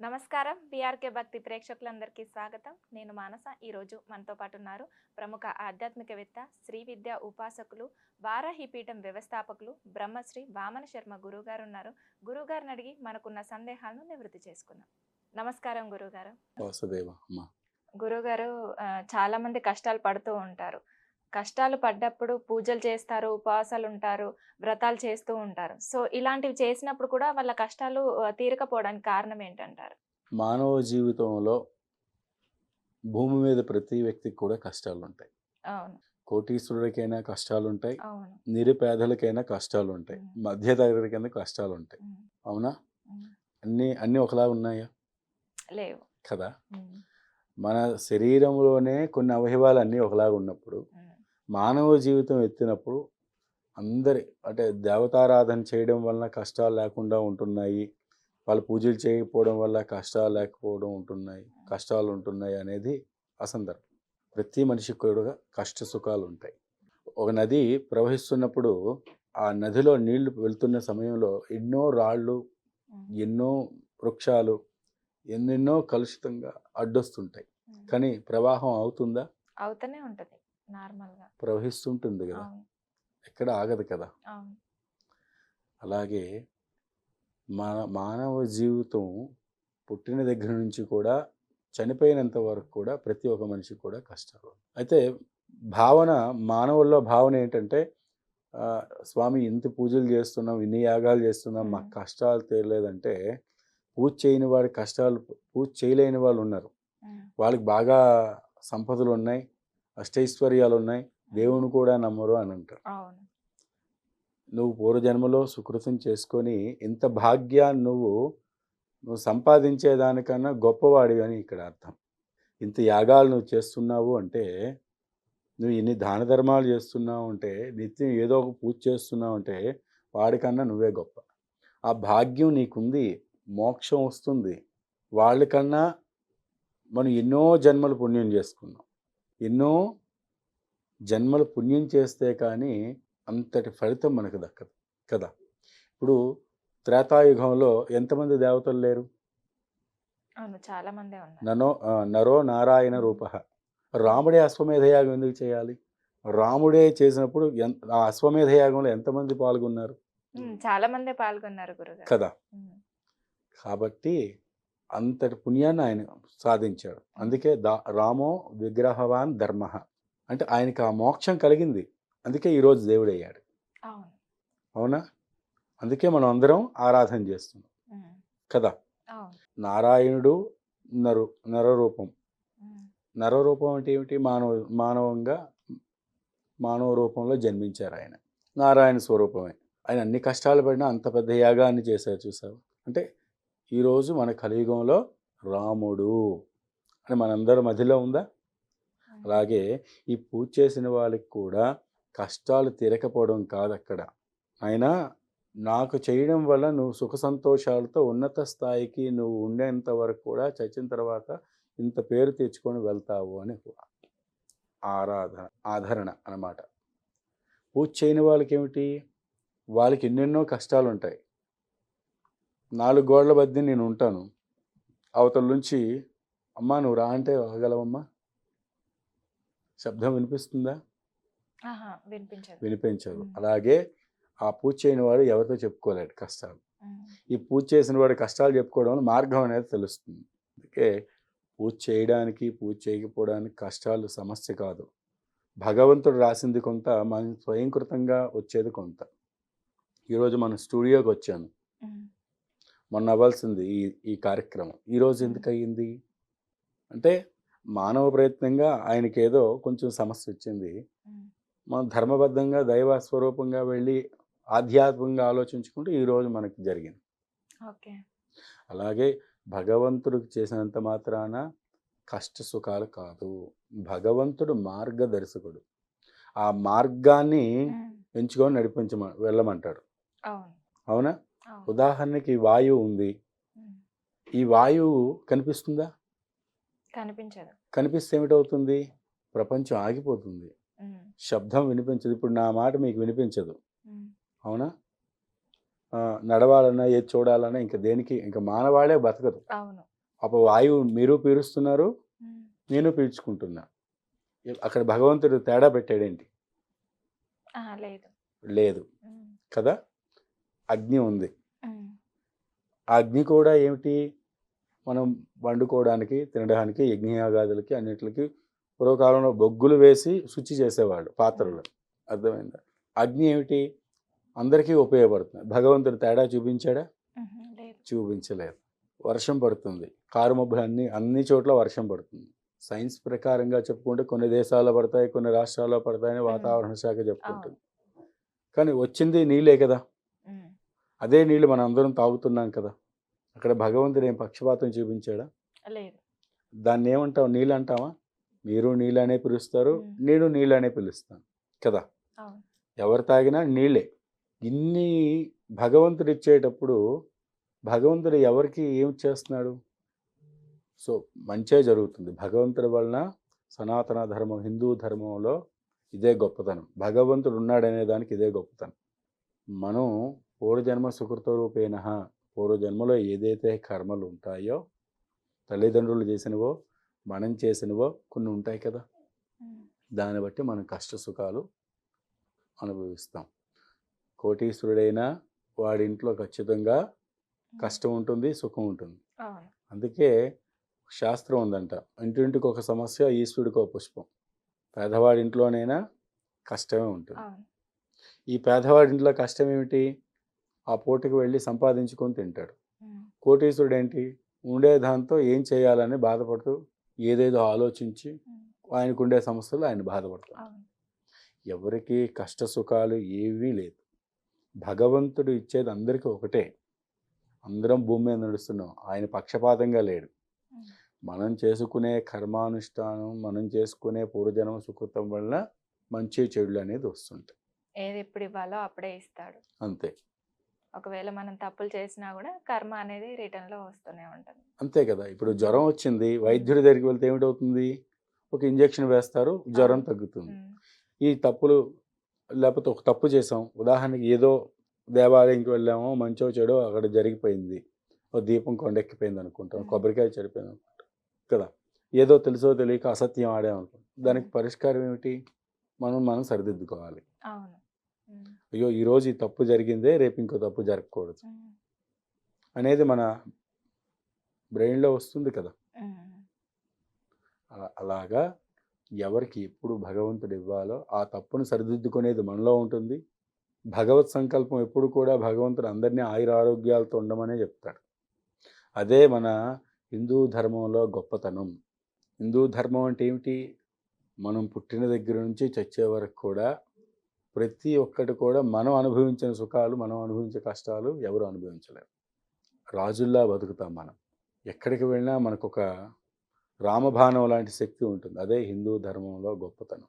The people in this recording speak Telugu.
నమస్కారం. బీఆర్‌కే భక్తి ప్రేక్షకులందరికీ స్వాగతం. నేను మానస. ఈరోజు మనతో పాటు ఉన్నారు ప్రముఖ ఆధ్యాత్మికవేత్త, శ్రీ విద్యా ఉపాసకులు, వారాహిపీఠం వ్యవస్థాపకులు, బ్రహ్మశ్రీ వామన శర్మ గురువుగారు ఉన్నారు. గురువుగారిని అడిగి మనకున్న సందేహాలను నివృత్తి చేసుకుందాం. నమస్కారం గురువుగారు. వాసుదేవ అమ్మ. గురువుగారు చాలా మంది కష్టాలు పడుతూ ఉంటారు. కష్టాలు పడ్డప్పుడు పూజలు చేస్తారు, ఉపవాసాలుంటారు, వ్రతాలు చేస్తూ ఉంటారు. సో, ఇలాంటివి చేసినప్పుడు కూడా వాళ్ళ కష్టాలు తీరకపోవడానికి కారణం ఏంటంటారు? మానవ జీవితంలో భూమి మీద ప్రతి వ్యక్తికి కూడా కష్టాలుంటాయి. అవును. కోటీశ్వరుడికైనా కష్టాలుంటాయి. అవును. నిరుపేదలకైనా కష్టాలుంటాయి. హ్మ్. మధ్య తరగతి కింద కష్టాలుంటాయి. హ్మ్. అవునా? హ్మ్. అన్నీ ఒకలాగా ఉన్నాయా? లేవు. కదా! హ్మ్. మన శరీరంలోనే కొన్ని అవయవాలు అన్నీ ఒకలాగా ఉన్నప్పుడు, హ్మ్. మానవ జీవితం ఎత్తినప్పుడు అందరి అంటే దేవతారాధన చేయడం వలన కష్టాలు లేకుండా ఉంటున్నాయి. వాళ్ళు పూజలు చేయకపోవడం వల్ల కష్టాలు లేకపోవడం ఉంటున్నాయి. కష్టాలు ఉంటున్నాయి అనేది అసందర్భం. ప్రతి మనిషికి కూడా కష్ట సుఖాలు ఉంటాయి. ఒక నది ప్రవహిస్తున్నప్పుడు ఆ నదిలో నీళ్లు వెళ్తున్న సమయంలో ఎన్నో రాళ్ళు, హ్మ్. ఎన్నో వృక్షాలు, ఎన్నెన్నో కలుషితంగా అడ్డొస్తుంటాయి. హ్మ్. కానీ ప్రవాహం అవుతుందా? అవుతూనే ఉంటది నార్మల్‌గా. ప్రవహిస్తుంటుంది కదా! అవును. ఎక్కడ ఆగదు కదా! అవును. అలాగే మానవ జీవితం పుట్టిన దగ్గర నుంచి కూడా చనిపోయినంత వరకు కూడా ప్రతి ఒక్క మనిషికి కూడా కష్టాలు. అయితే భావన మానవుల్లో భావన ఏంటంటే స్వామి ఇంత పూజలు చేస్తున్నాం, ఇన్ని యాగాలు చేస్తున్నాం, హ్మ్. మాకు కష్టాలు తీరలేదంటే పూజ చేయని వాడి కష్టాలు పూజ చేయలేని వాళ్ళు ఉన్నారు. హ్మ్. వాళ్ళకి బాగా సంపదలున్నాయి, అష్టైశ్వర్యాలున్నాయి, హ్మ్. దేవుని కూడా నమ్మరు అని అంటారు. అవును. నువ్వు పూర్వజన్మలో సుకృతం చేసుకొని ఇంత భాగ్యాన్ని నువ్వు సంపాదించేదానికన్నా గొప్పవాడివి అని ఇక్కడ అర్థం. ఇంత యాగాలు నువ్వు చేస్తున్నావు అంటే, నువ్వు ఇన్ని దాన ధర్మాలు చేస్తున్నావు అంటే, నిత్యం ఏదో ఒక పూజ చేస్తున్నావు అంటే, వాడికన్నా నువ్వే గొప్ప. ఆ భాగ్యం నీకుంది. మోక్షం వస్తుంది. వాళ్ళకన్నా మనం ఎన్నో జన్మలు పుణ్యం చేసుకున్నాం. ఎన్నో జన్మలు పుణ్యం చేస్తే కానీ అంతటి ఫలితం మనకు దక్కదు కదా! ఇప్పుడు త్రేతాయుగంలో ఎంతమంది దేవతలు లేరు? అవును. చాలా మందే ఉన్నారు. నరో నారాయణ హ్మ్. రూపః. హ్మ్. రాముడే అశ్వమేధ యాగం ఎందుకు చేయాలి? రాముడే చేసినప్పుడు ఆ అశ్వమేధ యాగంలో ఎంతమంది పాల్గొన్నారు? హ్మ్. చాలా మందే పాల్గొన్నారు గురుగారు. కదా! హ్మ్. కాబట్టి అంతటి పుణ్యాన్ని ఆయన సాధించాడు. హ్మ్. అందుకే రామో విగ్రహవాన్ ధర్మః. అంటే ఆయనకి ఆ మోక్షం కలిగింది. అందుకే ఈరోజు దేవుడయ్యాడు. అవును. అవునా? అందుకే మనం అందరం ఆరాధన చేస్తున్నాం. హ్మ్. కదా! అవును. నారాయణుడు నరు నరరూపం. హ్మ్. నరరూపం అంటే ఏమిటి? మానవ రూపంలో జన్మించారాయన. నారాయణ స్వరూపమే. ఆయన అన్ని కష్టాలు పడినా అంత పెద్ద యాగాన్ని చేశారు చూసావా? అంటే ఈరోజు మన కలియుగంలో రాముడు అని మనందరి మధ్యలో ఉందా? హ్మ్. అలాగే ఈ పూజ చేసిన వాళ్ళకి కూడా కష్టాలు తీరకపోవడం కాదక్కడ. అయినా నాకు చేయడం వల్ల నువ్వు సుఖ సంతోషాలతో ఉన్నత స్థాయికి నువ్వు ఉండేంత వరకు కూడా చచ్చిన తర్వాత ఇంత పేరు తెచ్చుకొని వెళ్తావు అని ఆదరణ అన్నమాట. పూజ చేయని వాళ్ళకేమిటి? వాళ్ళకి ఎన్నెన్నో కష్టాలుంటాయి. 4 గోడల మధ్య నేనుంటాను. అవతల నుంచి "అమ్మా! నువ్వు రా అంటే రాగలవమ్మా? శబ్దం వినిపిస్తుందా?" ఆహా! వినిపించదు. వినిపించదు. హ్మ్. అలాగే ఆ పూజ చేయని వాడు ఎవరితో చెప్పుకోలేడు కష్టాలు. హ్మ్. ఈ పూజ చేసిన వాడి కష్టాలు చెప్పుకోవడం వల్ల మార్గం అనేది తెలుస్తుంది. అందుకే పూజ చేయడానికి, పూజ చేయకపోవడానికి కష్టాలు సమస్య కాదు. భగవంతుడు రాసింది కొంత, మనం స్వయంకృతంగా వచ్చేది కొంత. ఈరోజు మన స్టూడియోకొచ్చాను. హ్మ్. మొన్న అవ్వాల్సింది ఈ ఈ కార్యక్రమం. ఈరోజు హ్మ్. ఎందుకయ్యింది? అంటే మానవ ప్రయత్నంగా ఆయనకేదో కొంచెం సమస్యొచ్చింది. హ్మ్. మనం ధర్మబద్ధంగా, దైవ స్వరూపంగా వెళ్ళి ఆధ్యాత్మికంగా ఆలోచించుకుంటే ఈరోజు మనకి జరిగింది. ఓకే. అలాగే భగవంతుడికి చేసినంత మాత్రాన కష్ట సుఖాలు కాదు. భగవంతుడు మార్గదర్శకుడు. ఆ మార్గాన్ని హ్మ్. ఎంచుకొని వెళ్ళమంటాడు. అవును. అవునా? అవును. ఉదాహరణకి వాయువు ఉంది. హ్మ్. ఈ వాయువు కనిపిస్తుందా? కనిపించదు. కనిపిస్తే ఏమిటవుతుంది? ప్రపంచం ఆగిపోతుంది. హ్మ్. శబ్దం వినిపించదు. ఇప్పుడు నా మాట మీకు వినిపించదు. హ్మ్. అవునా? నడవాలన్నా ఏది చూడాలన్నా ఇంకా దేనికి ఇంకా మానవాళే బతకదు. అవును. అప్పుడు వాయువు మీరు పీలుస్తున్నారు, హ్మ్. నేను పీల్చుకుంటున్నా. అక్కడ భగవంతుడు తేడా పెట్టాడేంటి? లేదు. లేదు హ్మ్. కదా! అగ్ని ఉంది. హ్మ్. ఆ అగ్ని కూడా ఏమిటి? మనం వండుకోవడానికి, తినడానికి, యజ్ఞయాగాదులకి అన్నిట్లికి పూర్వకాలంలో బొగ్గులు వేసి శుచి చేసేవాళ్ళు పాత్రలు. అర్థమైందా? అగ్ని ఏమిటి? అందరికీ ఉపయోగపడుతుంది. భగవంతుడు తేడా చూపించాడా? లేదు. చూపించలేదు. వర్షం పడుతుంది. కారుమబ్బులు అన్ని చోట్ల వర్షం పడుతుంది. సైన్స్ ప్రకారంగా చెప్పుకుంటే కొన్ని దేశాల్లో పడతాయి, కొన్ని రాష్ట్రాల్లో పడతాయని వాతావరణ శాఖ చెప్పుకుంటుంది. కానీ వచ్చింది నీళ్ళే కదా! అదే నీళ్ళు మనం అందరం తాగుతున్నాం కదా! అక్కడ భగవంతుడు ఏం పక్షపాతం చూపించాడా? లేదు. దాన్ని ఏమంటాం? నీళ్ళు అంటామా? మీరు నీళ్ళనే పిలుస్తారు, నేను నీళ్ళనే పిలుస్తాను కదా! అవును. ఎవరు తాగినా నీళ్ళే. ఇన్ని భగవంతుడు ఇచ్చేటప్పుడు భగవంతుడు ఎవరికి ఏం చేస్తున్నాడు? సో మంచే జరుగుతుంది. భగవంతుడి వలన సనాతన ధర్మం, హిందూ ధర్మంలో ఇదే గొప్పతనం. భగవంతుడు ఉన్నాడనే దానికి ఇదే గొప్పతనం. మనం పూర్వజన్మ సుకృత రూపేణ పూర్వజన్మలో ఏదైతే కర్మలు ఉంటాయో, తల్లిదండ్రులు చేసినవో, మనం చేసినవో కొన్ని ఉంటాయి కదా! దాన్ని బట్టి మనం కష్ట సుఖాలు అనుభవిస్తాం. కోటీశ్వరుడైనా వాడి ఇంట్లో ఖచ్చితంగా కష్టం ఉంటుంది, సుఖం ఉంటుంది. అందుకే శాస్త్రం ఉందంట, ఇంటింటికి ఒక సమస్య, ఈశ్వరుడికి ఒక పుష్పం. పేదవాడి ఇంట్లోనైనా కష్టమే ఉంటుంది. ఈ పేదవాడి ఇంట్లో కష్టం ఏమిటి? ఆ పూటకి వెళ్ళి సంపాదించుకొని తింటాడు. కోటీశ్వరుడు ఏంటి? ఉండే దాంతో ఏం చేయాలని బాధపడుతూ ఏదేదో ఆలోచించి ఆయనకుండే సమస్యలు ఆయన బాధపడతాడు. ఎవరికి కష్ట సుఖాలు ఏవీ లేదు. భగవంతుడు ఇచ్చేది అందరికీ ఒకటే. అందరం భూమి మీద నడుస్తున్నాం. ఆయన పక్షపాతంగా లేడు. మనం చేసుకునే కర్మానుష్ఠానం, మనం చేసుకునే పూర్వజన్మ సుకృతం వల్ల మంచి చెడులు అనేది వస్తుంటాయి. ఏది ఎప్పుడు ఇవ్వాలో అప్పుడే ఇస్తాడు. అంతే. ఒకవేళ మనం తప్పులు చేసినా కూడా కర్మ అనేది రిటర్న్లో వస్తూనే ఉంటుంది. అంతే కదా! ఇప్పుడు జ్వరం వచ్చింది, వైద్యుడి దగ్గరికి వెళ్తే ఏమిటవుతుంది? ఒక ఇంజెక్షన్ వేస్తారు, జ్వరం తగ్గుతుంది. ఈ తప్పులు లేకపోతే ఒక తప్పు చేసాం, ఉదాహరణకి ఏదో దేవాలయంకి వెళ్ళామో మంచో చెడో అక్కడ జరిగిపోయింది, ఓ దీపం కొండెక్కిపోయింది అనుకుంటాం, కొబ్బరికాయ చెడిపోయింది అనుకుంటాం కదా! ఏదో తెలుసో తెలియక అసత్యం ఆడామనుకుంటాం. దానికి పరిష్కారం ఏమిటి? మనం సరిదిద్దుకోవాలి. అయ్యో ఈరోజు ఈ తప్పు జరిగిందే, రేపు ఇంకో తప్పు జరగకూడదు అనేది మన బ్రెయిన్లో వస్తుంది కదా. అలాగా ఎవరికి ఎప్పుడు భగవంతుడు ఇవ్వాలో ఆ తప్పును సరిదిద్దుకునేది మనలో ఉంటుంది. భగవత్ సంకల్పం ఎప్పుడు కూడా భగవంతుడు అందరినీ ఆయురారోగ్యాలతో ఉండమనే చెప్తాడు. అదే మన హిందూ ధర్మంలో గొప్పతనం. హిందూ ధర్మం అంటే ఏమిటి? మనం పుట్టిన దగ్గర నుంచి చచ్చే వరకు కూడా ప్రతి ఒక్కటి కూడా మనం అనుభవించిన సుఖాలు, మనం అనుభవించే కష్టాలు ఎవరు అనుభవించలేరు. రాజుల్లా బతుకుతాం మనం. ఎక్కడికి వెళ్ళినా మనకొక రామబాణం లాంటి శక్తి ఉంటుంది. అదే హిందూ ధర్మంలో గొప్పతనం.